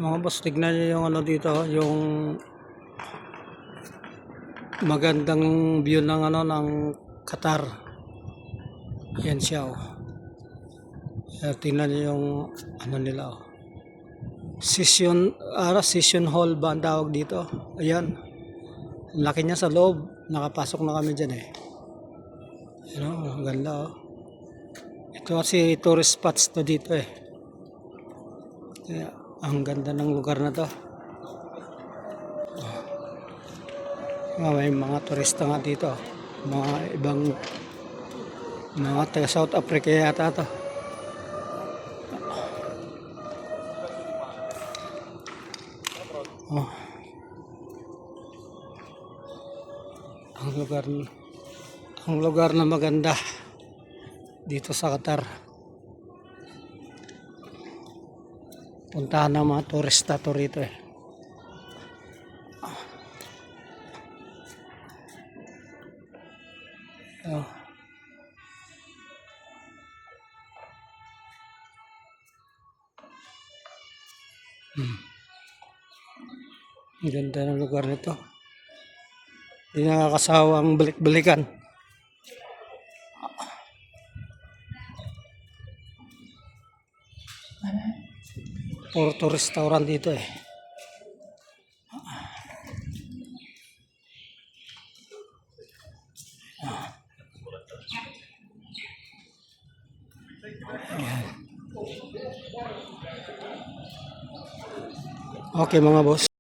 Mga boss, tignan nyo yung ano dito, yung magandang view ng ano ng Qatar. Yan siya oh. Tingnan nyo yung ano nila oh. Session hall ba ang tawag dito? Ayan. Laki niya sa loob. Nakapasok na kami dyan eh. Ano, ang ganda oh. Ito kasi tourist spots to dito eh. Kaya, ang ganda ng lugar na to. May mga turista nga dito. Mga ibang mga taga South Africa yata to. Oh. Ang lugar na maganda dito sa Qatar. Puntahan ng mga turista to rito eh. Oh. Ang ganda ng lugar nito. Hindi nakakasawang balik-balikan. Puro restaurant dito eh. Ayan. Okay mga boss.